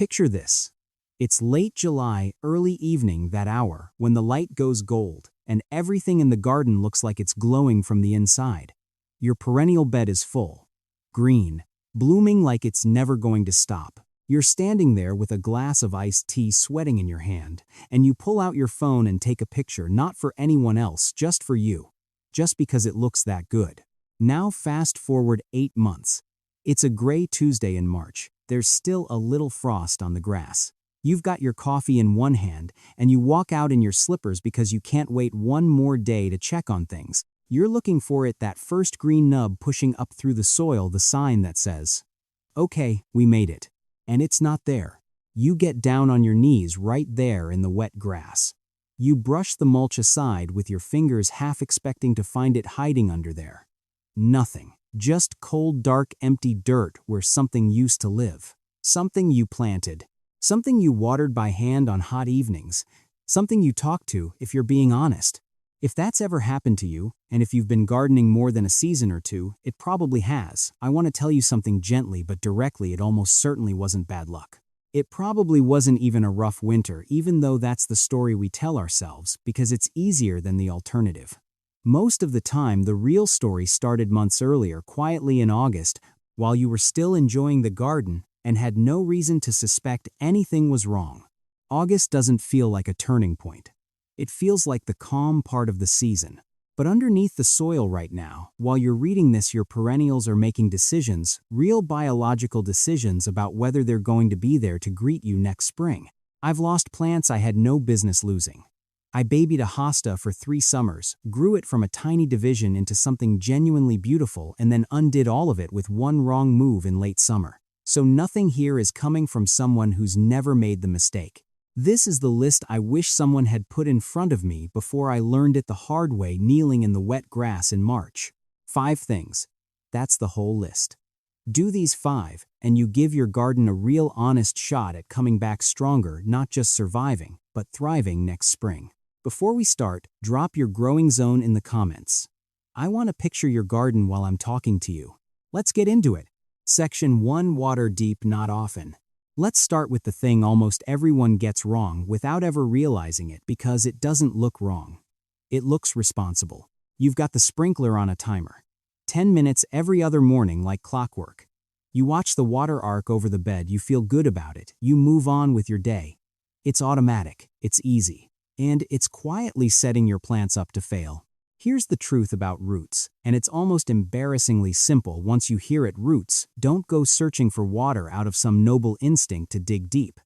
Picture this. It's late July, early evening, that hour, when the light goes gold, and everything in the garden looks like it's glowing from the inside. Your perennial bed is full. Green, blooming like it's never going to stop. You're standing there with a glass of iced tea sweating in your hand, and you pull out your phone and take a picture, not for anyone else, just for you. Just because it looks that good. Now fast forward 8 months. It's a gray Tuesday in March. There's still a little frost on the grass. You've got your coffee in one hand, and you walk out in your slippers because you can't wait one more day to check on things. You're looking for that first green nub pushing up through the soil, the sign that says, "Okay, we made it." And it's not there. You get down on your knees right there in the wet grass. You brush the mulch aside with your fingers, half expecting to find it hiding under there. Nothing. Just cold, dark, empty dirt where something used to live. Something you planted. Something you watered by hand on hot evenings. Something you talked to, if you're being honest. If that's ever happened to you, and if you've been gardening more than a season or two, it probably has. I want to tell you something gently but directly: it almost certainly wasn't bad luck. It probably wasn't even a rough winter, even though that's the story we tell ourselves, because it's easier than the alternative. Most of the time, the real story started months earlier, quietly in August, while you were still enjoying the garden and had no reason to suspect anything was wrong. August doesn't feel like a turning point. It feels like the calm part of the season. But underneath the soil right now, while you're reading this, your perennials are making decisions, real biological decisions about whether they're going to be there to greet you next spring. I've lost plants I had no business losing. I babied a hosta for 3 summers, grew it from a tiny division into something genuinely beautiful, and then undid all of it with one wrong move in late summer. So nothing here is coming from someone who's never made the mistake. This is the list I wish someone had put in front of me before I learned it the hard way, kneeling in the wet grass in March. 5 things. That's the whole list. Do these 5, and you give your garden a real honest shot at coming back stronger, not just surviving, but thriving next spring. Before we start, drop your growing zone in the comments. I want to picture your garden while I'm talking to you. Let's get into it. Section 1: Water deep, not often. Let's start with the thing almost everyone gets wrong without ever realizing it, because it doesn't look wrong. It looks responsible. You've got the sprinkler on a timer. 10 minutes every other morning like clockwork. You watch the water arc over the bed, you feel good about it, you move on with your day. It's automatic, it's easy, and it's quietly setting your plants up to fail. Here's the truth about roots, and it's almost embarrassingly simple once you hear it. Roots don't go searching for water out of some noble instinct to dig deep.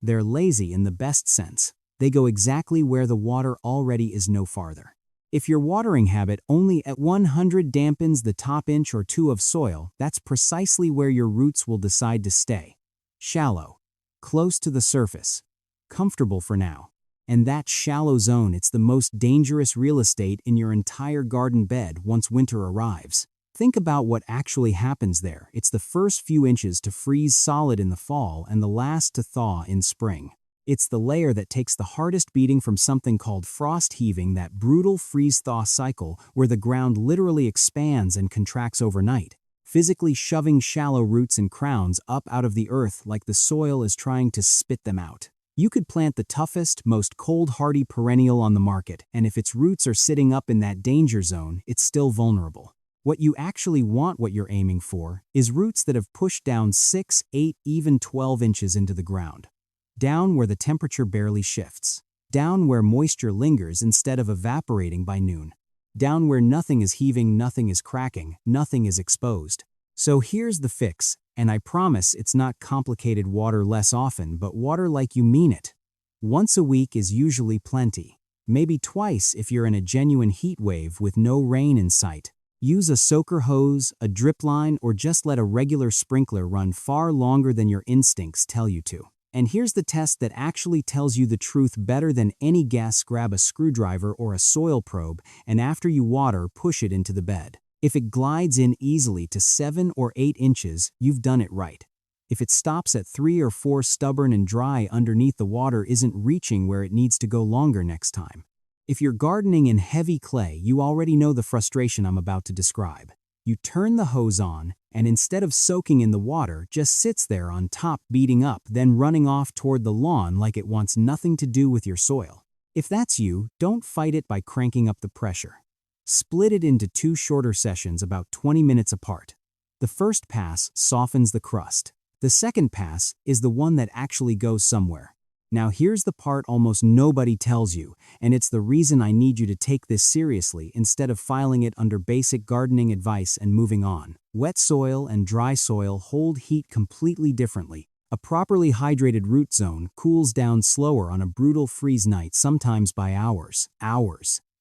They're lazy in the best sense. They go exactly where the water already is, no farther. If your watering habit only at 100 dampens the top inch or 2 of soil, that's precisely where your roots will decide to stay. Shallow, close to the surface, comfortable for now. And that shallow zone, it's the most dangerous real estate in your entire garden bed once winter arrives. Think about what actually happens there. It's the first few inches to freeze solid in the fall and the last to thaw in spring. It's the layer that takes the hardest beating from something called frost heaving, that brutal freeze-thaw cycle where the ground literally expands and contracts overnight, physically shoving shallow roots and crowns up out of the earth like the soil is trying to spit them out. You could plant the toughest, most cold-hardy perennial on the market, and if its roots are sitting up in that danger zone, it's still vulnerable. What you actually want, what you're aiming for, is roots that have pushed down 6, 8, even 12 inches into the ground. Down where the temperature barely shifts. Down where moisture lingers instead of evaporating by noon. Down where nothing is heaving, nothing is cracking, nothing is exposed. So here's the fix, and I promise it's not complicated. Water less often, but water like you mean it. Once a week is usually plenty. Maybe twice if you're in a genuine heat wave with no rain in sight. Use a soaker hose, a drip line, or just let a regular sprinkler run far longer than your instincts tell you to. And here's the test that actually tells you the truth better than any guess. Grab a screwdriver or a soil probe, and after you water, push it into the bed. If it glides in easily to 7 or 8 inches, you've done it right. If it stops at 3 or 4, stubborn and dry underneath, the water isn't reaching where it needs to go longer next time. If you're gardening in heavy clay, you already know the frustration I'm about to describe. You turn the hose on, and instead of soaking in the water, just sits there on top beating up, then running off toward the lawn like it wants nothing to do with your soil. If that's you, don't fight it by cranking up the pressure. Split it into 2 shorter sessions about 20 minutes apart. The first pass softens the crust. The second pass is the one that actually goes somewhere. Now here's the part almost nobody tells you, and it's the reason I need you to take this seriously instead of filing it under basic gardening advice and moving on. Wet soil and dry soil hold heat completely differently. A properly hydrated root zone cools down slower on a brutal freeze night, sometimes by hours.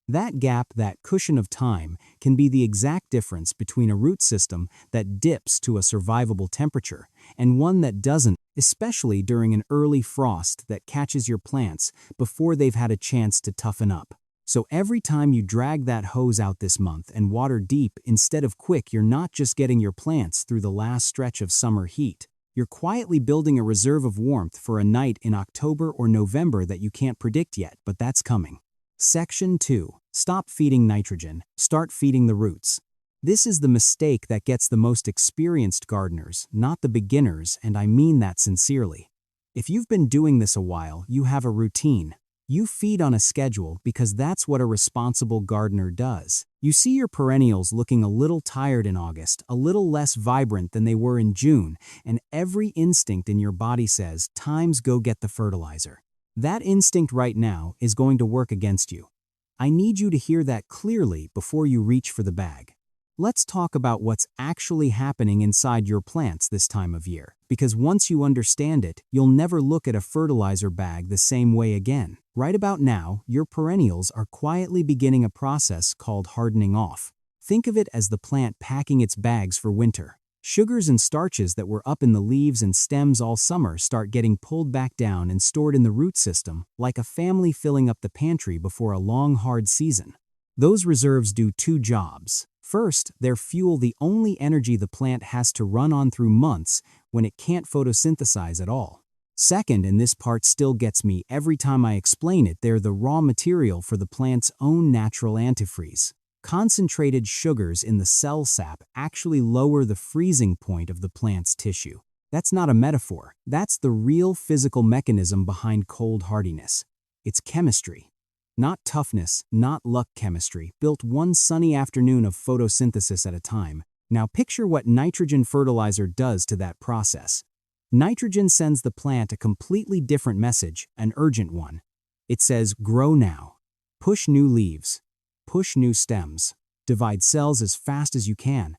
That gap, that cushion of time, can be the exact difference between a root system that dips to a survivable temperature and one that doesn't, especially during an early frost that catches your plants before they've had a chance to toughen up. So every time you drag that hose out this month and water deep instead of quick, you're not just getting your plants through the last stretch of summer heat. You're quietly building a reserve of warmth for a night in October or November that you can't predict yet, but that's coming. Section 2. Stop feeding nitrogen. Start feeding the roots. This is the mistake that gets the most experienced gardeners, not the beginners, and I mean that sincerely. If you've been doing this a while, you have a routine. You feed on a schedule because that's what a responsible gardener does. You see your perennials looking a little tired in August, a little less vibrant than they were in June, and every instinct in your body says, "Time's go get the fertilizer." That instinct right now is going to work against you. I need you to hear that clearly before you reach for the bag. Let's talk about what's actually happening inside your plants this time of year, because once you understand it, you'll never look at a fertilizer bag the same way again. Right about now, your perennials are quietly beginning a process called hardening off. Think of it as the plant packing its bags for winter. Sugars and starches that were up in the leaves and stems all summer start getting pulled back down and stored in the root system, like a family filling up the pantry before a long, hard season. Those reserves do 2 jobs. First, they're fuel, the only energy the plant has to run on through months when it can't photosynthesize at all. Second, and this part still gets me every time I explain it, they're the raw material for the plant's own natural antifreeze. Concentrated sugars in the cell sap actually lower the freezing point of the plant's tissue. That's not a metaphor. That's the real physical mechanism behind cold hardiness. It's chemistry. Not toughness, not luck chemistry, built one sunny afternoon of photosynthesis at a time. Now picture what nitrogen fertilizer does to that process. Nitrogen sends the plant a completely different message, an urgent one. It says, grow now. Push new leaves. Push new stems. Divide cells as fast as you can.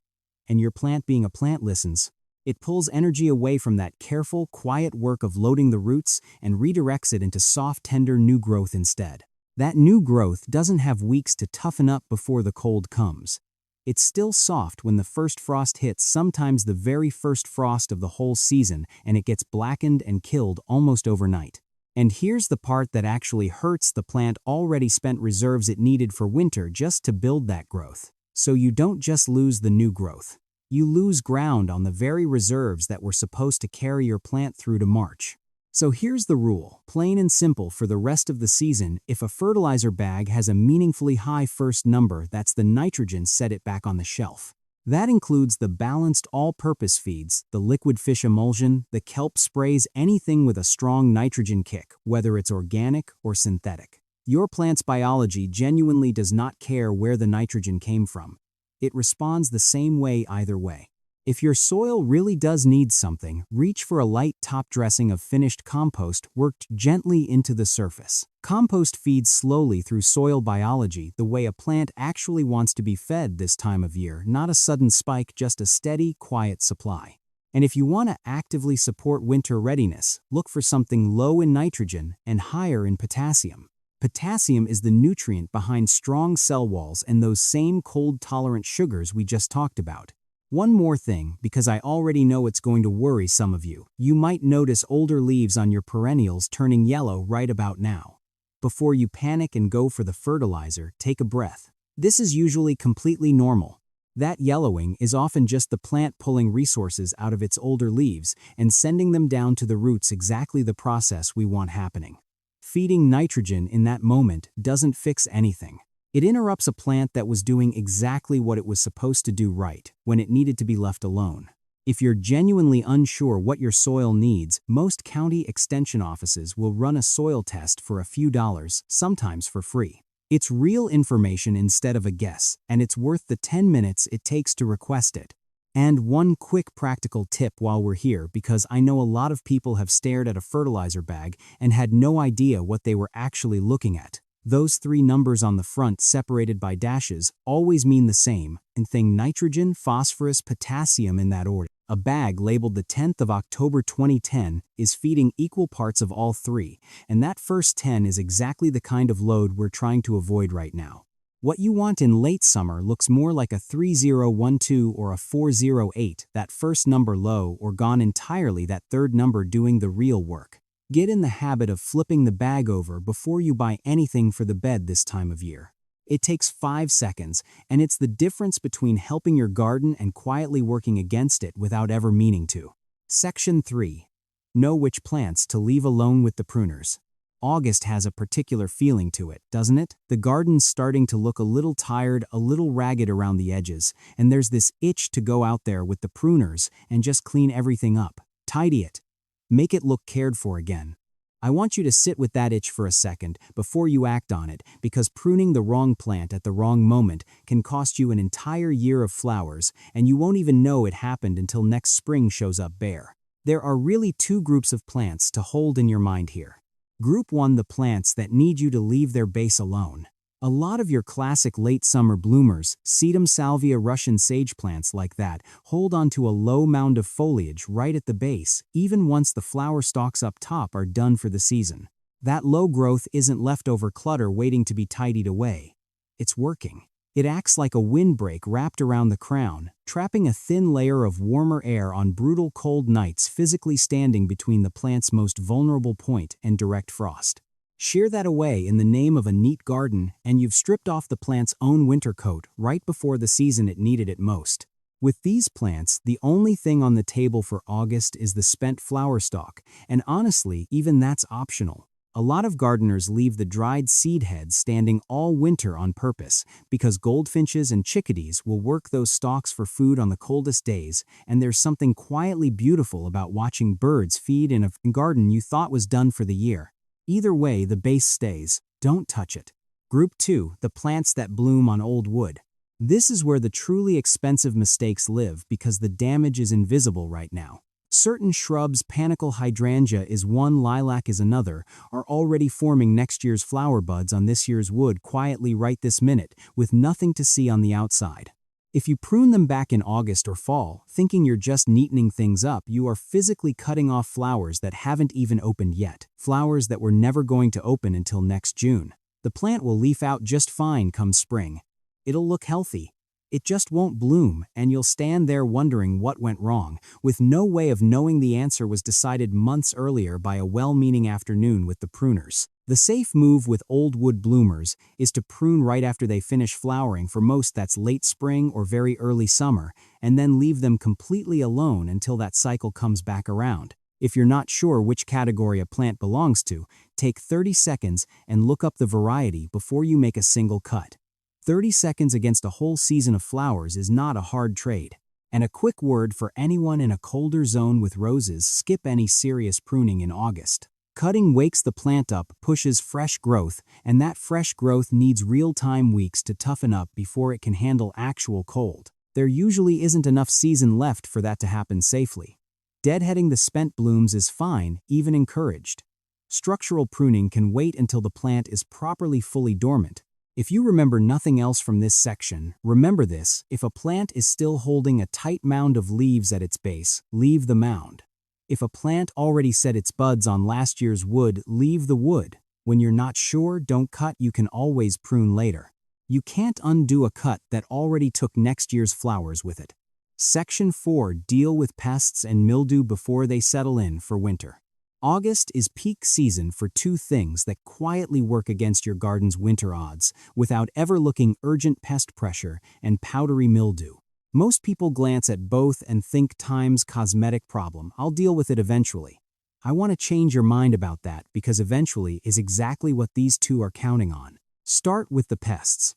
And your plant, being a plant, listens. It pulls energy away from that careful, quiet work of loading the roots and redirects it into soft, tender new growth instead. That new growth doesn't have weeks to toughen up before the cold comes. It's still soft when the first frost hits, sometimes the very first frost of the whole season, and it gets blackened and killed almost overnight. And here's the part that actually hurts: the plant already spent reserves it needed for winter just to build that growth. So you don't just lose the new growth. You lose ground on the very reserves that were supposed to carry your plant through to March. So here's the rule, plain and simple for the rest of the season: if a fertilizer bag has a meaningfully high first number, that's the nitrogen, set it back on the shelf. That includes the balanced all-purpose feeds, the liquid fish emulsion, the kelp sprays, anything with a strong nitrogen kick, whether it's organic or synthetic. Your plant's biology genuinely does not care where the nitrogen came from. It responds the same way either way. If your soil really does need something, reach for a light top dressing of finished compost worked gently into the surface. Compost feeds slowly through soil biology the way a plant actually wants to be fed this time of year, not a sudden spike, just a steady, quiet supply. And if you want to actively support winter readiness, look for something low in nitrogen and higher in potassium. Potassium is the nutrient behind strong cell walls and those same cold-tolerant sugars we just talked about. One more thing, because I already know it's going to worry some of you. You might notice older leaves on your perennials turning yellow right about now. Before you panic and go for the fertilizer, take a breath. This is usually completely normal. That yellowing is often just the plant pulling resources out of its older leaves and sending them down to the roots, exactly the process we want happening. Feeding nitrogen in that moment doesn't fix anything. It interrupts a plant that was doing exactly what it was supposed to do right when it needed to be left alone. If you're genuinely unsure what your soil needs, most county extension offices will run a soil test for a few dollars, sometimes for free. It's real information instead of a guess, and it's worth the 10 minutes it takes to request it. And one quick practical tip while we're here, because I know a lot of people have stared at a fertilizer bag and had no idea what they were actually looking at. Those 3 numbers on the front separated by dashes always mean the same, and thing nitrogen, phosphorus, potassium in that order. A bag labeled the 10th of October 2010 is feeding equal parts of all 3, and that first 10 is exactly the kind of load we're trying to avoid right now. What you want in late summer looks more like a 3012 or a 408, that first number low, or gone entirely, that third number doing the real work. Get in the habit of flipping the bag over before you buy anything for the bed this time of year. It takes 5 seconds, and it's the difference between helping your garden and quietly working against it without ever meaning to. Section 3. Know which plants to leave alone with the pruners. August has a particular feeling to it, doesn't it? The garden's starting to look a little tired, a little ragged around the edges, and there's this itch to go out there with the pruners and just clean everything up, tidy it, make it look cared for again. I want you to sit with that itch for a second before you act on it, because pruning the wrong plant at the wrong moment can cost you an entire year of flowers, and you won't even know it happened until next spring shows up bare. There are really 2 groups of plants to hold in your mind here. Group 1, the plants that need you to leave their base alone. A lot of your classic late summer bloomers, sedum, salvia, Russian sage plants like that, hold onto a low mound of foliage right at the base, even once the flower stalks up top are done for the season. That low growth isn't leftover clutter waiting to be tidied away. It's working. It acts like a windbreak wrapped around the crown, trapping a thin layer of warmer air on brutal cold nights, physically standing between the plant's most vulnerable point and direct frost. Shear that away in the name of a neat garden, and you've stripped off the plant's own winter coat right before the season it needed it most. With these plants, the only thing on the table for August is the spent flower stalk, and honestly, even that's optional. A lot of gardeners leave the dried seed heads standing all winter on purpose, because goldfinches and chickadees will work those stalks for food on the coldest days, and there's something quietly beautiful about watching birds feed in a garden you thought was done for the year. Either way, the base stays. Don't touch it. Group 2, the plants that bloom on old wood. This is where the truly expensive mistakes live, because the damage is invisible right now. Certain shrubs, panicle hydrangea is one, lilac is another, are already forming next year's flower buds on this year's wood quietly right this minute, with nothing to see on the outside. If you prune them back in August or fall, thinking you're just neatening things up, you are physically cutting off flowers that haven't even opened yet, flowers that were never going to open until next June. The plant will leaf out just fine come spring. It'll look healthy. It just won't bloom, and you'll stand there wondering what went wrong, with no way of knowing the answer was decided months earlier by a well-meaning afternoon with the pruners. The safe move with old wood bloomers is to prune right after they finish flowering. For most, that's late spring or very early summer, and then leave them completely alone until that cycle comes back around. If you're not sure which category a plant belongs to, take 30 seconds and look up the variety before you make a single cut. 30 seconds against a whole season of flowers is not a hard trade. And a quick word for anyone in a colder zone with roses: skip any serious pruning in August. Cutting wakes the plant up, pushes fresh growth, and that fresh growth needs real-time weeks to toughen up before it can handle actual cold. There usually isn't enough season left for that to happen safely. Deadheading the spent blooms is fine, even encouraged. Structural pruning can wait until the plant is properly fully dormant. If you remember nothing else from this section, remember this: if a plant is still holding a tight mound of leaves at its base, leave the mound. If a plant already set its buds on last year's wood, leave the wood. When you're not sure, don't cut. You can always prune later. You can't undo a cut that already took next year's flowers with it. Section 4. Deal with pests and mildew before they settle in for winter. August is peak season for 2 things that quietly work against your garden's winter odds without ever looking: urgent pest pressure and powdery mildew. Most people glance at both and think time's cosmetic problem. I'll deal with it eventually. I want to change your mind about that, because eventually is exactly what these 2 are counting on. Start with the pests.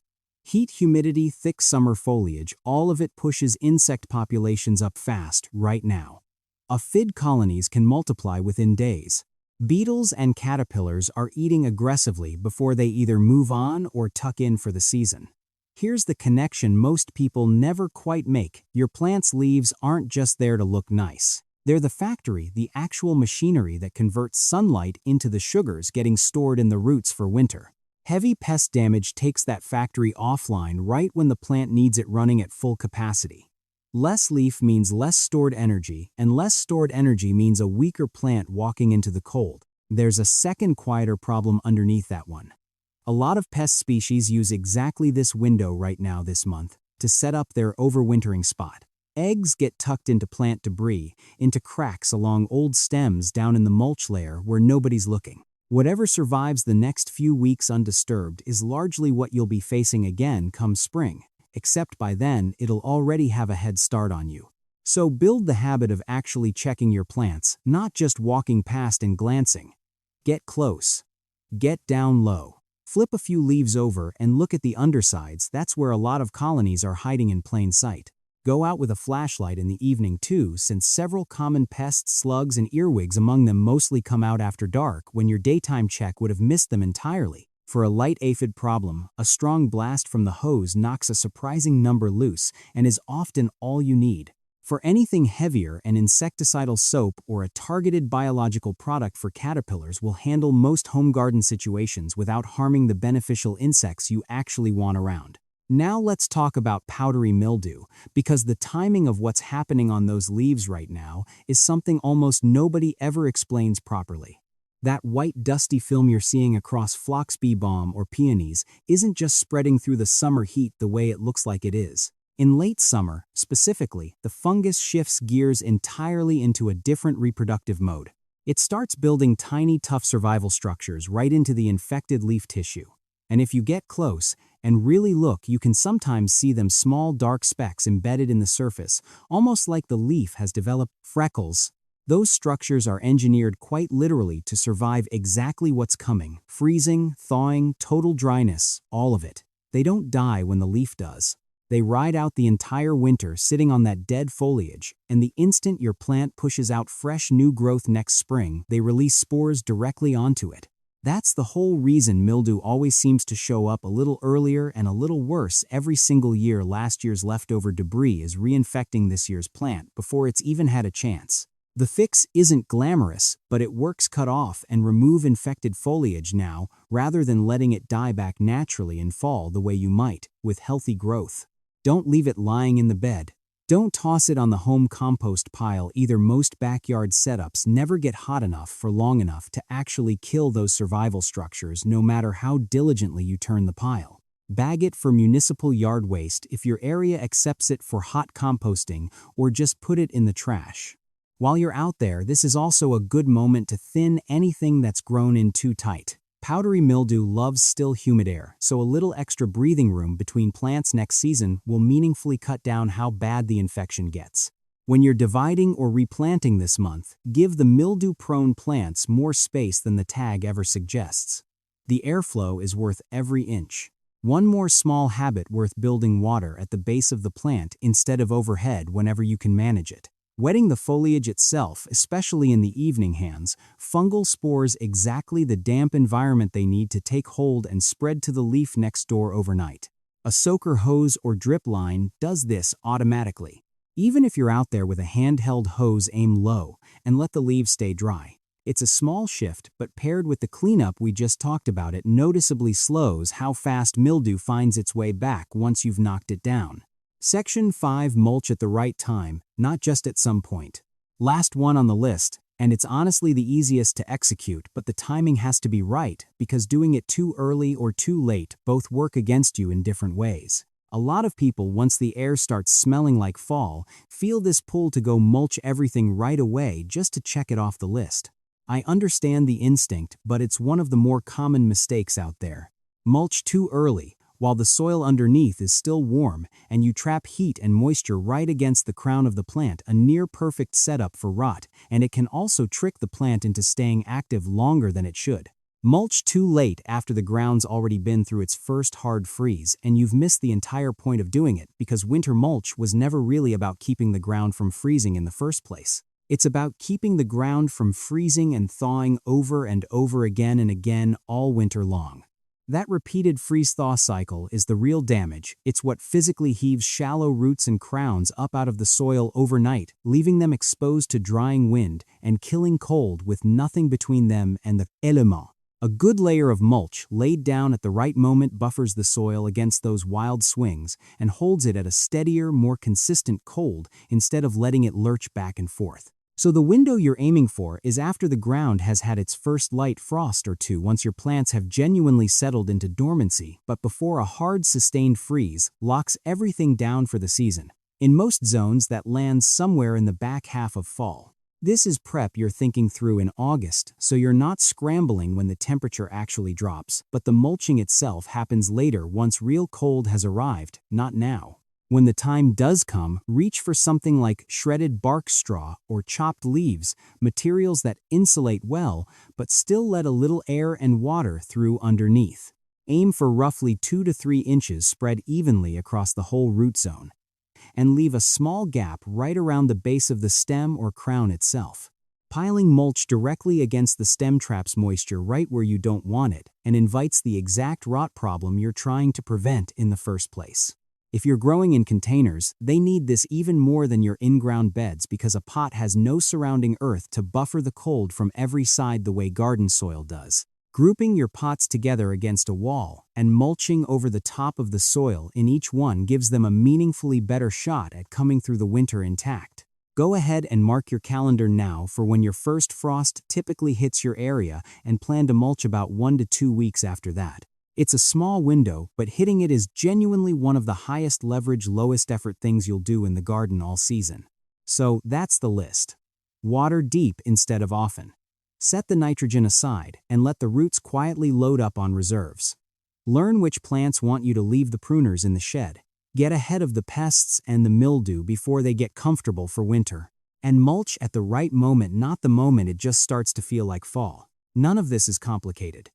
Heat, humidity, thick summer foliage, all of it pushes insect populations up fast right now. Aphid colonies can multiply within days. Beetles and caterpillars are eating aggressively before they either move on or tuck in for the season. Here's the connection most people never quite make. Your plant's leaves aren't just there to look nice. They're the factory, the actual machinery that converts sunlight into the sugars getting stored in the roots for winter. Heavy pest damage takes that factory offline right when the plant needs it running at full capacity. Less leaf means less stored energy, and less stored energy means a weaker plant walking into the cold. There's a second, quieter problem underneath that one. A lot of pest species use exactly this window right now this month to set up their overwintering spot. Eggs get tucked into plant debris, into cracks along old stems down in the mulch layer where nobody's looking. Whatever survives the next few weeks undisturbed is largely what you'll be facing again come spring, except by then it'll already have a head start on you. So build the habit of actually checking your plants, not just walking past and glancing. Get close. Get down low. Flip a few leaves over and look at the undersides. That's where a lot of colonies are hiding in plain sight. Go out with a flashlight in the evening too, since several common pests, slugs, and earwigs among them mostly come out after dark when your daytime check would have missed them entirely. For a light aphid problem, a strong blast from the hose knocks a surprising number loose and is often all you need. For anything heavier, an insecticidal soap or a targeted biological product for caterpillars will handle most home garden situations without harming the beneficial insects you actually want around. Now let's talk about powdery mildew, because the timing of what's happening on those leaves right now is something almost nobody ever explains properly. That white dusty film you're seeing across phlox bee balm or peonies isn't just spreading through the summer heat the way it looks like it is. In late summer, specifically, the fungus shifts gears entirely into a different reproductive mode. It starts building tiny, tough survival structures right into the infected leaf tissue. And if you get close and really look, you can sometimes see them small dark specks embedded in the surface, almost like the leaf has developed freckles. Those structures are engineered quite literally to survive exactly what's coming: freezing, thawing, total dryness, all of it. They don't die when the leaf does. They ride out the entire winter sitting on that dead foliage, and the instant your plant pushes out fresh new growth next spring, they release spores directly onto it. That's the whole reason mildew always seems to show up a little earlier and a little worse every single year. Last year's leftover debris is reinfecting this year's plant before it's even had a chance. The fix isn't glamorous, but it works. Cut off and remove infected foliage now, rather than letting it die back naturally and fall the way you might, with healthy growth. Don't leave it lying in the bed. Don't toss it on the home compost pile either. Most backyard setups never get hot enough for long enough to actually kill those survival structures, no matter how diligently you turn the pile. Bag it for municipal yard waste if your area accepts it for hot composting, or just put it in the trash. While you're out there, this is also a good moment to thin anything that's grown in too tight. Powdery mildew loves still, humid air, so a little extra breathing room between plants next season will meaningfully cut down how bad the infection gets. When you're dividing or replanting this month, give the mildew-prone plants more space than the tag ever suggests. The airflow is worth every inch. One more small habit worth building: water at the base of the plant instead of overhead whenever you can manage it. Wetting the foliage itself, especially in the evening, hands fungal spores exactly the damp environment they need to take hold and spread to the leaf next door overnight. A soaker hose or drip line does this automatically. Even if you're out there with a handheld hose, aim low and let the leaves stay dry. It's a small shift, but paired with the cleanup we just talked about, it noticeably slows how fast mildew finds its way back once you've knocked it down. Section 5. Mulch at the right time, not just at some point. Last one on the list, and it's honestly the easiest to execute, but the timing has to be right, because doing it too early or too late both work against you in different ways. A lot of people, once the air starts smelling like fall, feel this pull to go mulch everything right away just to check it off the list. I understand the instinct, but it's one of the more common mistakes out there. Mulch too early, while the soil underneath is still warm, and you trap heat and moisture right against the crown of the plant, a near-perfect setup for rot, and it can also trick the plant into staying active longer than it should. Mulch too late after the ground's already been through its first hard freeze, and you've missed the entire point of doing it because winter mulch was never really about keeping the ground from freezing in the first place. It's about keeping the ground from freezing and thawing over and over again and again all winter long. That repeated freeze-thaw cycle is the real damage. It's what physically heaves shallow roots and crowns up out of the soil overnight, leaving them exposed to drying wind and killing cold with nothing between them and the élément. A good layer of mulch laid down at the right moment buffers the soil against those wild swings and holds it at a steadier, more consistent cold instead of letting it lurch back and forth. So the window you're aiming for is after the ground has had its first light frost or two, once your plants have genuinely settled into dormancy, but before a hard sustained freeze locks everything down for the season. In most zones, that lands somewhere in the back half of fall. This is prep you're thinking through in August, so you're not scrambling when the temperature actually drops, but the mulching itself happens later once real cold has arrived, not now. When the time does come, reach for something like shredded bark straw or chopped leaves, materials that insulate well but still let a little air and water through underneath. Aim for roughly 2 to 3 inches spread evenly across the whole root zone, and leave a small gap right around the base of the stem or crown itself. Piling mulch directly against the stem traps moisture right where you don't want it and invites the exact rot problem you're trying to prevent in the first place. If you're growing in containers, they need this even more than your in-ground beds because a pot has no surrounding earth to buffer the cold from every side the way garden soil does. Grouping your pots together against a wall and mulching over the top of the soil in each one gives them a meaningfully better shot at coming through the winter intact. Go ahead and mark your calendar now for when your first frost typically hits your area and plan to mulch about 1 to 2 weeks after that. It's a small window, but hitting it is genuinely one of the highest leverage, lowest effort things you'll do in the garden all season. So that's the list. Water deep instead of often. Set the nitrogen aside and let the roots quietly load up on reserves. Learn which plants want you to leave the pruners in the shed. Get ahead of the pests and the mildew before they get comfortable for winter. And mulch at the right moment, not the moment it just starts to feel like fall. None of this is complicated.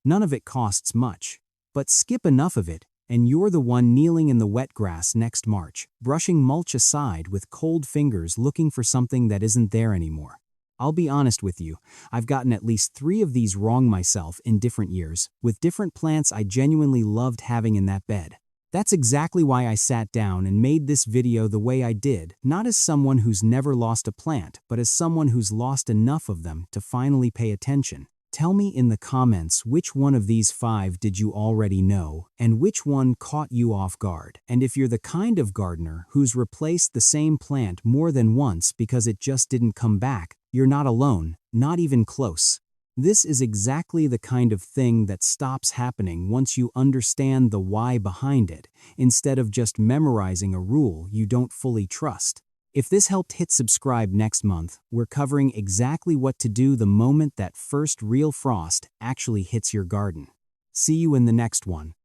None of it costs much. But skip enough of it, and you're the one kneeling in the wet grass next March, brushing mulch aside with cold fingers looking for something that isn't there anymore. I'll be honest with you, I've gotten at least 3 of these wrong myself in different years, with different plants I genuinely loved having in that bed. That's exactly why I sat down and made this video the way I did, not as someone who's never lost a plant, but as someone who's lost enough of them to finally pay attention. Tell me in the comments which one of these 5 did you already know, and which one caught you off guard. And if you're the kind of gardener who's replaced the same plant more than once because it just didn't come back, you're not alone, not even close. This is exactly the kind of thing that stops happening once you understand the why behind it, instead of just memorizing a rule you don't fully trust. If this helped, hit subscribe. Next month, we're covering exactly what to do the moment that first real frost actually hits your garden. See you in the next one.